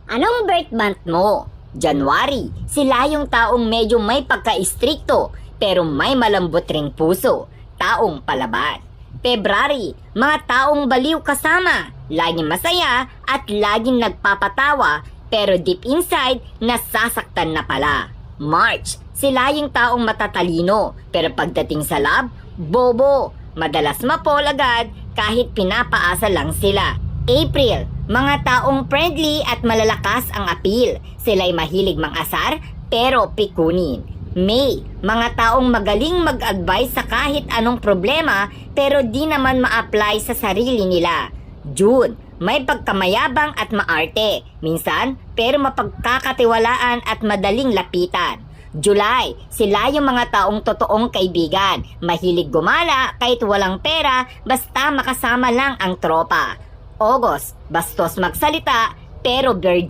Anong birth month mo? January, sila yung taong medyo may pagka-istrikto pero may malambot ring puso, taong palaban. February, mga taong baliw kasama, laging masaya at laging nagpapatawa pero deep inside nasasaktan na pala. March, sila yung taong matatalino pero pagdating sa love, bobo, madalas mapol agad kahit pinapaasa lang sila. April, mga taong friendly at malalakas ang appeal. Sila'y mahilig mang-asar pero pikunin. May, mga taong magaling mag-advise sa kahit anong problema pero di naman ma-apply sa sarili nila. June, may pagkamayabang at maarte. Minsan, pero mapagkakatiwalaan at madaling lapitan. July, sila yung mga taong totoong kaibigan. Mahilig gumala kahit walang pera basta makasama lang ang tropa. August, bastos magsalita pero virgin.